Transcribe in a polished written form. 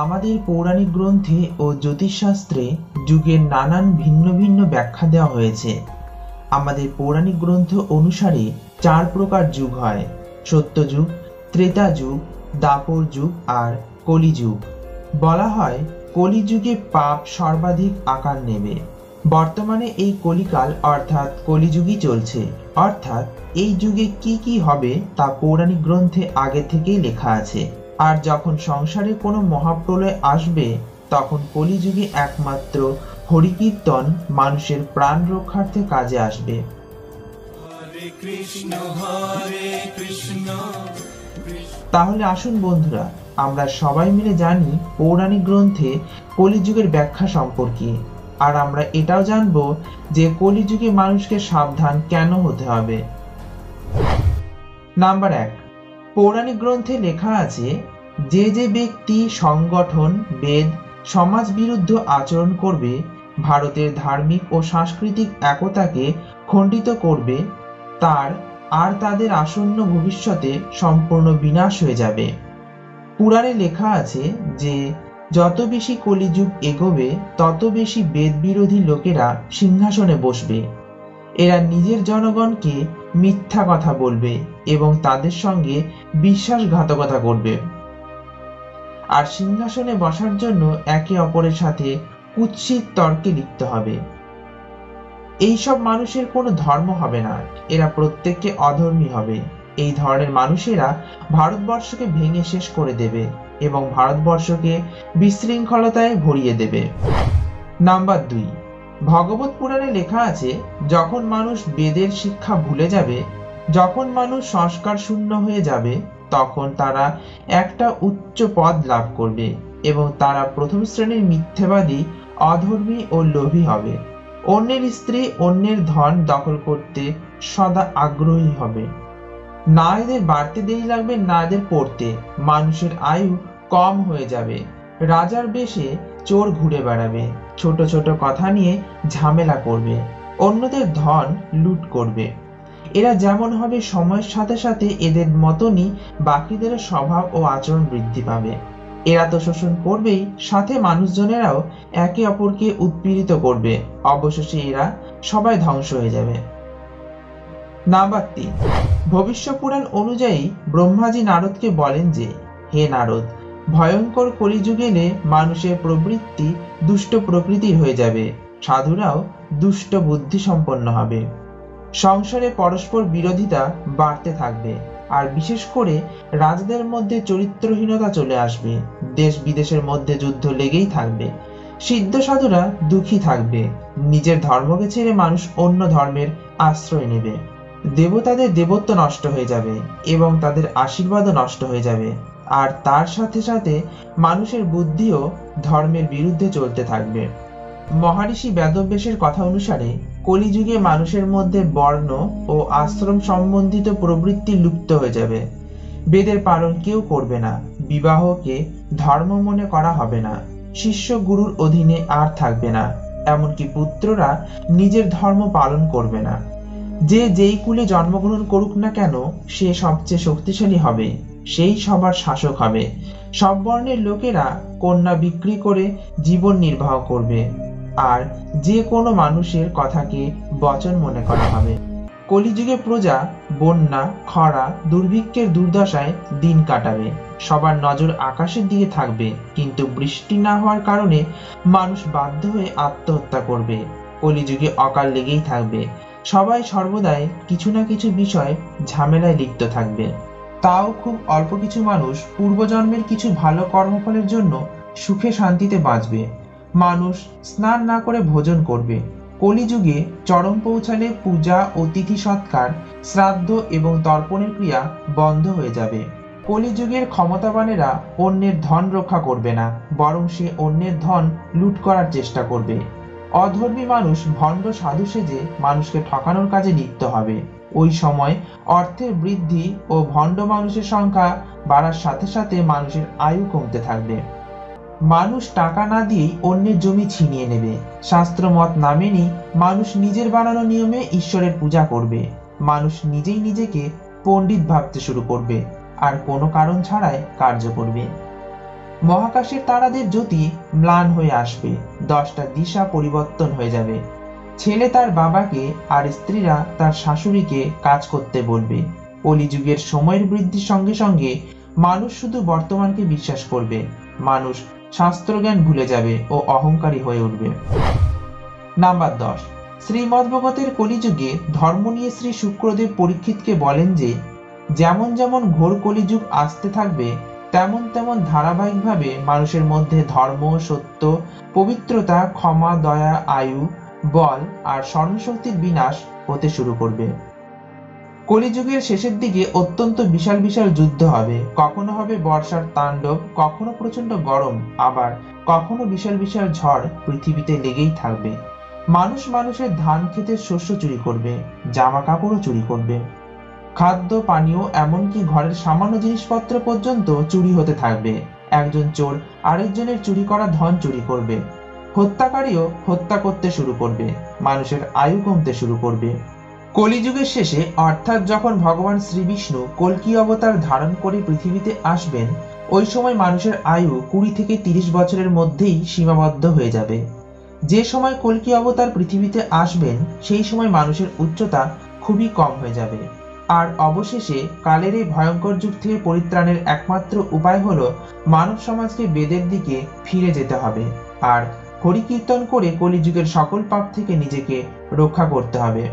আমাদের পৌরাণিক গ্রন্থে ও জ্যোতিষশাস্ত্রে যুগের নানান ভিন্ন ভিন্ন ব্যাখ্যা দেওয়া হয়েছে। আমাদের পৌরাণিক গ্রন্থ অনুসারে 4 প্রকার যুগ হয়: সত্যযুগ, ত্রেতা যুগ, দাপর যুগ আর কলিযুগ। বলা হয় কলিযুগে পাপ সর্বাধিক আকার নেবে। বর্তমানে এই কলিকাল অর্থাৎ কলিযুগই চলছে। অর্থাৎ এই যুগে কি কি হবে তা পৌরাণিক গ্রন্থে আগে থেকেই লেখা আছে। আর যখন সংসারে কোনো মহাপ্রলয় আসবে তখন কলিযুগে একমাত্র হরিকীর্তন মানুষের প্রাণ রক্ষার্থে কাজে আসবে। তাহলে আসুন বন্ধুরা, আমরা সবাই মিলে জানি পৌরাণিক গ্রন্থে কলিযুগের ব্যাখ্যা সম্পর্কে। আর আমরা এটাও জানবো যে কলিযুগে মানুষকে সাবধান কেন হতে হবে। নাম্বার 1, পৌরাণিক গ্রন্থে লেখা আছে যে যে ব্যক্তি সংগঠন, বেদ, সমাজ বিরুদ্ধ আচরণ করবে, ভারতের ধার্মিক ও সাংস্কৃতিক একতাকে খণ্ডিত করবে, তাদের আসন্ন ভবিষ্যতে সম্পূর্ণ বিনাশ হয়ে যাবে। পুরাণে লেখা আছে যে যত বেশি কলিযুগ এগোবে তত বেশি বেদ বিরোধী লোকেরা সিংহাসনে বসবে। এরা নিজের জনগণকে মিথ্যা কথা বলবে এবং তাদের সঙ্গে বিশ্বাসঘাতকতা করবে। আর সিংহাসনে বসার জন্য একে অপরের সাথে কুৎসিত তর্কে লিপ্ত হবে। এইসব মানুষের কোনো ধর্ম হবে না, এরা প্রত্যেককে অধর্মী হবে। এই ধরনের মানুষেরা ভারতবর্ষকে ভেঙে শেষ করে দেবে এবং ভারতবর্ষকে বিশৃঙ্খলতায় ভরিয়ে দেবে। নাম্বার 2, ভগবত পুরাণে লেখা আছে যখন মানুষ বেদের শিক্ষা ভুলে যাবে, যখন মানুষ সংস্কার শূন্য হয়ে যাবে, তখন তারা একটা উচ্চ পদ লাভ করবে এবং তারা প্রথম শ্রেণীর মিথ্যাবাদী, অধর্মী ও লোভী হবে। অন্যের স্ত্রী, অন্যের ধন দখল করতে সদা আগ্রহী হবে। না এদের বাড়তে দেরি লাগবে, না এদের পড়তে। মানুষের আয়ু কম হয়ে যাবে। রাজার বেশে চোর ঘুরে বেড়াবে, ছোট ছোট কথা নিয়ে ঝামেলা করবে, অন্যদের ধন লুট করবে। এরা যেমন হবে সময়ের সাথে সাথে এদের মতনই বাকিদের স্বভাব ও আচরণ বৃদ্ধি পাবে। এরা তো শোষণ করবেই, সাথে মানুষজনেরাও একে অপরকে উৎপীড়িত করবে। অবশেষে এরা সবাই ধ্বংস হয়ে যাবে। নাম্বার 3, ভবিষ্য পুরাণ অনুযায়ী ব্রহ্মাজি নারদকে বলেন যে, হে নারদ, ভয়ঙ্কর কলিযুগ এলে মানুষের প্রবৃত্তি দুষ্ট প্রকৃতির হয়ে যাবে, সাধুরাও দুষ্ট বুদ্ধি সম্পন্ন হবে। সংসারে পরস্পর বিরোধিতা বাড়তে থাকবে, আর বিশেষ করে রাজাদের মধ্যে চরিত্রহীনতা চলে আসবে। দেশ বিদেশের মধ্যে যুদ্ধ লেগেই থাকবে। সিদ্ধ সাধুরা দুঃখী থাকবে। নিজের ধর্মকে ছেড়ে মানুষ অন্য ধর্মের আশ্রয় নেবে। দেবতাদের দেবত্ব নষ্ট হয়ে যাবে এবং তাদের আশীর্বাদও নষ্ট হয়ে যাবে। আর তার সাথে সাথে মানুষের বুদ্ধিও ধর্মের বিরুদ্ধে চলতে থাকবে। মহারিষি বেদব্যাসের কথা অনুসারে কলিযুগে মানুষের মধ্যে বর্ণ ও আশ্রম সম্বন্ধিত প্রবৃত্তি লুপ্ত হয়ে যাবে। বেদের পালন কেউ করবে না, বিবাহকে ধর্ম মনে করা হবে না, শিষ্য গুরুর অধীনে আর থাকবে না, এমনকি পুত্ররা নিজের ধর্ম পালন করবে না। যে যেই কুলে জন্মগ্রহণ করুক না কেন, সে সবচেয়ে শক্তিশালী হবে, সেই সবার শাসক হবে। সব বর্ণের লোকেরা কন্যা বিক্রি করে জীবন নির্বাহ করবে, আর যে কোনো মানুষের কথাকে বচন মনে করা হবে। কলিযুগে প্রজা বন্যা, খরা, দুর্ভিক্ষের দুর্দশায় দিন কাটাবে। সবার নজর আকাশের দিকে থাকবে, কিন্তু বৃষ্টি না হওয়ার কারণে মানুষ বাধ্য হয়ে আত্মহত্যা করবে। কলিযুগে অকাল লেগেই থাকবে। সবাই সর্বদাই কিছু না কিছু বিষয় ঝামেলায় লিপ্ত থাকবে। তাও খুব অল্প কিছু মানুষ পূর্বজন্মের কিছু ভালো কর্মফলের জন্য সুখে শান্তিতে বাঁচবে। মানুষ স্নান না করে ভোজন করবে। কলিযুগে চরম পৌঁছালে পূজা, অতিথি সৎকার, শ্রাদ্ধ এবং তর্পণের ক্রিয়া বন্ধ হয়ে যাবে। কলিযুগের ক্ষমতাবানেরা অন্যের ধন রক্ষা করবে না, বরং সে অন্যের ধন লুট করার চেষ্টা করবে। অধর্মী মানুষ ভণ্ড সাধু সেজে মানুষকে ঠকানোর কাজে লিপ্ত হবে। ওই সময় অর্থের বৃদ্ধি ও ভণ্ড মানুষের সংখ্যা বাড়ার সাথে সাথে মানুষের আয়ু কমতে থাকবে। মানুষ টাকা না দিয়েই অন্যের জমি ছিনিয়ে নেবে। শাস্ত্র মত না মেনেই মানুষ নিজের বানানো নিয়মে ঈশ্বরের পূজা করবে। মানুষ নিজেই নিজেকে পণ্ডিত ভাবতে শুরু করবে আর কোনো কারণ ছাড়াই কার্য করবে। মহাকাশের তারাদের জ্যোতি ম্লান হয়ে আসবে, 10টা দিশা পরিবর্তন হয়ে যাবে। ছেলে তার বাবাকে আর স্ত্রীরা তার শাশুড়িকে কাজ করতে বলবে। কলিযুগের সময়ের বৃদ্ধির সঙ্গে সঙ্গে মানুষ শুধু বর্তমানকে বিশ্বাস করবে। মানুষ শাস্ত্রজ্ঞান ভুলে যাবে ও অহংকারী হয়ে উঠবে। নাম্বার 10, শ্রীমদ্ভাগবতের কলিযুগে ধর্ম নিয়ে শ্রী শুক্রদেব পরীক্ষিতকে বলেন যে যেমন যেমন ঘোর কলিযুগ আসতে থাকবে তেমন তেমন ধারাবাহিকভাবে মানুষের মধ্যে ধর্ম, সত্য, পবিত্রতা, ক্ষমা, দয়া, আয়ু, বল আর স্মরণশক্তির বিনাশ হতে শুরু করবে। কলিযুগের শেষের দিকে অত্যন্ত বিশাল বিশাল যুদ্ধ হবে। কখনো হবে বর্ষার তাণ্ডব, কখনো প্রচন্ড গরম, আবার কখনো বিশাল বিশাল ঝড় পৃথিবীতে লেগেই থাকবে। মানুষ মানুষের ধান ক্ষেতের শস্য চুরি করবে, জামা কাপড়ও চুরি করবে, খাদ্য পানীয় এমনকি ঘরের সামান্য জিনিসপত্র পর্যন্ত চুরি হতে থাকবে। একজন চোর আরেকজনের চুরি করা ধন চুরি করবে, হত্যাকারীও হত্যা করতে শুরু করবে, মানুষের আয়ু কমতে শুরু করবে। কলিযুগের শেষে অর্থাৎ যখন ভগবান শ্রীবিষ্ণু কল্কি অবতার ধারণ করে পৃথিবীতে আসবেন, ওই সময় মানুষের আয়ু 20 থেকে 30 বছরের মধ্যেই সীমাবদ্ধ হয়ে যাবে। যে সময় কল্কি অবতার পৃথিবীতে আসবেন সেই সময় মানুষের উচ্চতা খুবই কম হয়ে যাবে। আর অবশেষে কালের এই ভয়ঙ্কর যুগ থেকে পরিত্রাণের একমাত্র উপায় হলো মানব সমাজকে বেদের দিকে ফিরে যেতে হবে আর হরিকীর্তন করে কলিযুগের সকল পাপ থেকে নিজেকে রক্ষা করতে হবে।